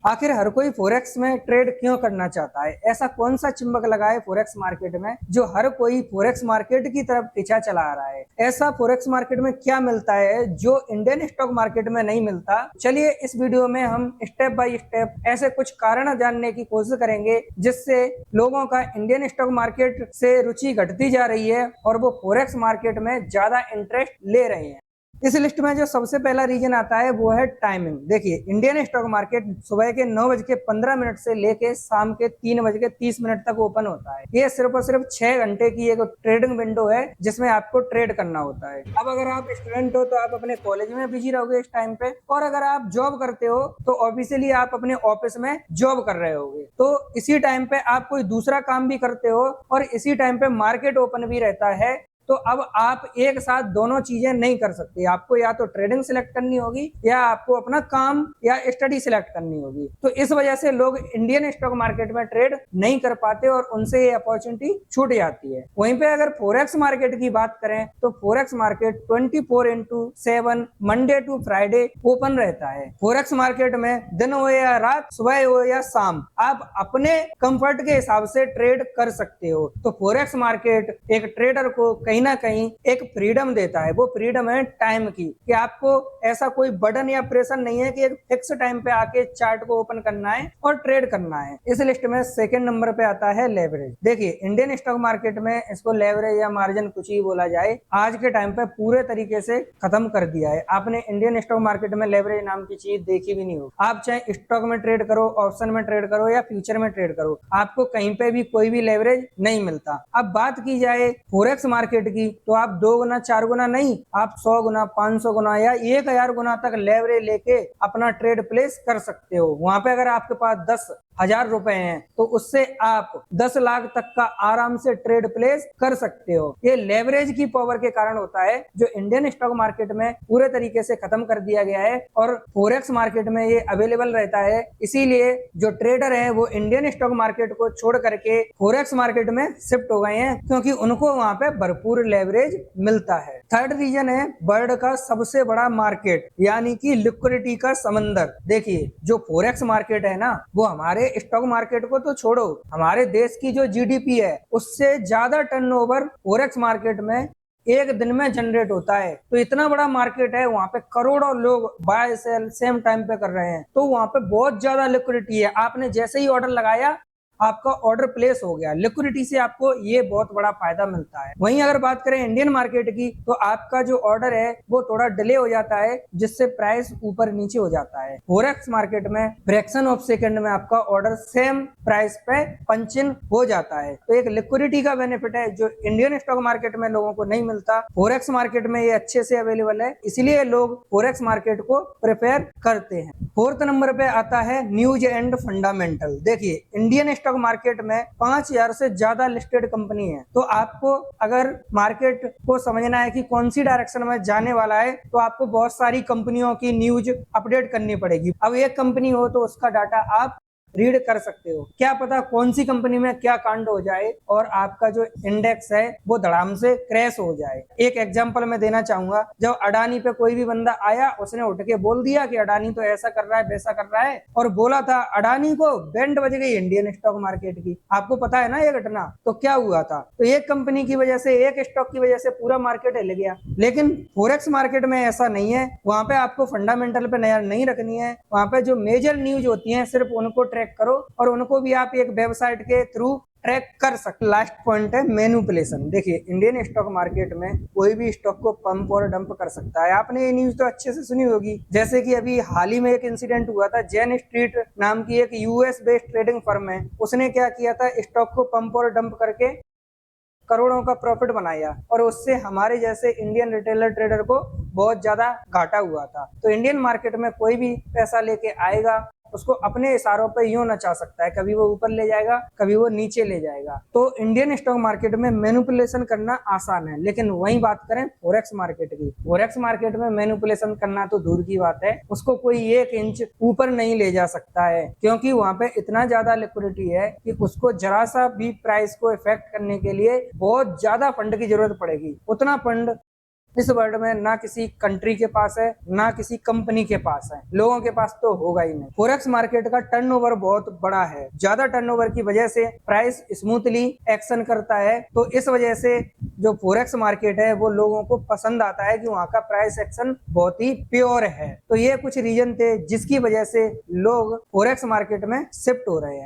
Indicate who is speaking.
Speaker 1: आखिर हर कोई फोरेक्स में ट्रेड क्यों करना चाहता है? ऐसा कौन सा चुंबक लगा है फोरेक्स मार्केट में जो हर कोई फोरेक्स मार्केट की तरफ पीछा चला रहा है? ऐसा फोरेक्स मार्केट में क्या मिलता है जो इंडियन स्टॉक मार्केट में नहीं मिलता? चलिए इस वीडियो में हम स्टेप बाय स्टेप ऐसे कुछ कारण जानने की कोशिश करेंगे जिससे लोगों का इंडियन स्टॉक मार्केट से रुचि घटती जा रही है और वो फोरेक्स मार्केट में ज्यादा इंटरेस्ट ले रहे हैं। इस लिस्ट में जो सबसे पहला रीजन आता है वो है टाइमिंग। देखिए, इंडियन स्टॉक मार्केट सुबह के 9:15 से लेके शाम के 3:30 तक ओपन होता है। ये सिर्फ और सिर्फ 6 घंटे की एक ट्रेडिंग विंडो है जिसमें आपको ट्रेड करना होता है। अब अगर आप स्टूडेंट हो तो आप अपने कॉलेज में बिजी रहोगे इस टाइम पे, और अगर आप जॉब करते हो तो ऑफिशियली आप अपने ऑफिस में जॉब कर रहे होगे। तो इसी टाइम पे आप कोई दूसरा काम भी करते हो और इसी टाइम पे मार्केट ओपन भी रहता है। तो अब आप एक साथ दोनों चीजें नहीं कर सकते। आपको या तो ट्रेडिंग सिलेक्ट करनी होगी या आपको अपना काम या स्टडी सिलेक्ट करनी होगी। तो इस वजह से लोग इंडियन स्टॉक मार्केट में ट्रेड नहीं कर पाते और उनसे ये अपॉर्चुनिटी छूट जाती है। वहीं पे अगर फोरेक्स मार्केट की बात करें तो forex market 24/7 Monday to Friday open रहता है। फोरेक्स मार्केट में दिन हो या रात, सुबह हो या शाम, आप अपने कंफर्ट के हिसाब से ट्रेड कर सकते हो। तो फोरेक्स मार्केट एक ट्रेडर को कहीं ना कहीं एक फ्रीडम देता है। वो फ्रीडम है टाइम की, कि आपको ऐसा कोई बर्डन या प्रेशर नहीं है कि एक फिक्स टाइम पे आके चार्ट को ओपन करना है और ट्रेड करना है। इस लिस्ट में सेकंड नंबर पे आता है लेवरेज। देखिए, इंडियन स्टॉक मार्केट में इसको लेवरेज या मार्जिन कुछ ही बोला जाए, आज के टाइम पे पूरे तरीके से खत्म कर दिया है। आपने इंडियन स्टॉक मार्केट में लेवरेज नाम की चीज देखी भी नहीं हो। आप चाहे स्टॉक में ट्रेड करो, ऑप्शन में ट्रेड करो या फ्यूचर में ट्रेड करो, आपको कहीं पे भी कोई भी लेवरेज नहीं मिलता। अब बात की जाए फोरेक्स मार्केट की, तो आप 2 गुना 4 गुना नहीं, आप 100 गुना 500 गुना या 1000 गुना तक लेवरेज लेके अपना ट्रेड प्लेस कर सकते हो। वहां पे अगर आपके पास 10,000 रुपए हैं तो उससे आप 10 लाख तक का आराम से ट्रेड प्लेस कर सकते हो। ये लेवरेज की पावर के कारण होता है जो इंडियन स्टॉक मार्केट में पूरे तरीके से खत्म कर दिया गया है और फोरेक्स मार्केट में ये अवेलेबल रहता है। इसीलिए जो ट्रेडर है वो इंडियन स्टॉक मार्केट को छोड़ करके फोरेक्स मार्केट में शिफ्ट हो गए हैं, क्योंकि उनको वहां पे भरपूर लेवरेज मिलता है। थर्ड रीजन है वर्ल्ड का सबसे बड़ा मार्केट, यानी कि लिक्विडिटी का समंदर। देखिए, जो फोरेक्स मार्केट है ना, वो हमारे स्टॉक मार्केट को तो छोड़ो, हमारे देश की जो जीडीपी है उससे ज्यादा टर्नओवर फोरेक्स मार्केट में एक दिन में जनरेट होता है। तो इतना बड़ा मार्केट है, वहां पे करोड़ों लोग बाय सेल सेम टाइम पे कर रहे हैं। तो वहां पे बहुत ज्यादा लिक्विडिटी है। आपने जैसे ही ऑर्डर लगाया, आपका ऑर्डर प्लेस हो गया। लिक्विडिटी से आपको ये बहुत बड़ा फायदा मिलता है। वहीं अगर बात करें इंडियन मार्केट की, तो आपका जो ऑर्डर है वो थोड़ा डिले हो जाता है, जिससे प्राइस ऊपर नीचे हो जाता है। फोरेक्स मार्केट में फ्रैक्शन ऑफ सेकंड में आपका ऑर्डर सेम प्राइस पे पंच इन हो जाता है। तो एक लिक्विडिटी का बेनिफिट है जो इंडियन स्टॉक मार्केट में लोगों को नहीं मिलता। फोरेक्स मार्केट में ये अच्छे से अवेलेबल है, इसलिए लोग फोरेक्स मार्केट को प्रेफर करते हैं। फोर्थ नंबर पे आता है न्यूज एंड फंडामेंटल। देखिए, इंडियन स्टॉक मार्केट में 5000 से ज्यादा लिस्टेड कंपनी है। तो आपको अगर मार्केट को समझना है कि कौन सी डायरेक्शन में जाने वाला है, तो आपको बहुत सारी कंपनियों की न्यूज अपडेट करनी पड़ेगी। अब एक कंपनी हो तो उसका डाटा आप रीड कर सकते हो। क्या पता कौन सी कंपनी में क्या कांड हो जाए और आपका जो इंडेक्स है वो धड़ाम से क्रैश हो जाए। एक एग्जांपल मैं देना चाहूंगा, जब अडानी पे कोई भी बंदा आया, उसने उठ के बोल दिया कि अडानी तो ऐसा कर रहा है, वैसा कर रहा है, और बोला था अडानी को बैंड बज गई इंडियन स्टॉक मार्केट की। आपको पता है ना ये घटना। तो क्या हुआ था? तो एक कंपनी की वजह से, एक स्टॉक की वजह से पूरा मार्केट हिल गया। लेकिन फोरेक्स मार्केट में ऐसा नहीं है। वहां पे आपको फंडामेंटल पे नजर नहीं रखनी है। वहां पे जो मेजर न्यूज होती है सिर्फ उनको ट्रैक करो, और उनको भी आप एक वेबसाइट के थ्रू ट्रैक कर सकते। लास्ट पॉइंट है मैनिपुलेशन। देखिए, इंडियन स्टॉक मार्केट में कोई भी स्टॉक को पंप और डंप कर सकता है। आपने ये न्यूज तो अच्छे से सुनी होगी, जैसे कि अभी हाल ही में एक इंसिडेंट हुआ था। जेन स्ट्रीट नाम की एक यूएस बेस्ड ट्रेडिंग फर्म है, उसने क्या किया था, स्टॉक को पंप और डंप करके करोड़ों का प्रॉफिट बनाया, और उससे हमारे जैसे इंडियन रिटेलर ट्रेडर को बहुत ज्यादा घाटा हुआ था। तो इंडियन मार्केट में कोई भी पैसा लेके आएगा, उसको अपने इशारों पे यूं नचा सकता है। कभी वो ऊपर ले जाएगा, कभी वो नीचे ले जाएगा। तो इंडियन स्टॉक मार्केट में मैनिपुलेशन करना आसान है। लेकिन वही बात करें फोरेक्स मार्केट की, फोरेक्स मार्केट में मैनिपुलेशन करना तो दूर की बात है, उसको कोई 1 इंच ऊपर नहीं ले जा सकता है, क्योंकि वहां पे इतना ज्यादा लिक्विडिटी है कि उसको जरा सा भी प्राइस को इफेक्ट करने के लिए बहुत ज्यादा फंड की जरूरत पड़ेगी। उतना फंड इस वर्ल्ड में ना किसी कंट्री के पास है ना किसी कंपनी के पास है, लोगों के पास तो होगा ही नहीं। फॉरेक्स मार्केट का टर्नओवर बहुत बड़ा है, ज्यादा टर्नओवर की वजह से प्राइस स्मूथली एक्शन करता है। तो इस वजह से जो फॉरेक्स मार्केट है वो लोगों को पसंद आता है कि वहां का प्राइस एक्शन बहुत ही प्योर है। तो ये कुछ रीजन थे जिसकी वजह से लोग फॉरेक्स मार्केट में शिफ्ट हो रहे हैं।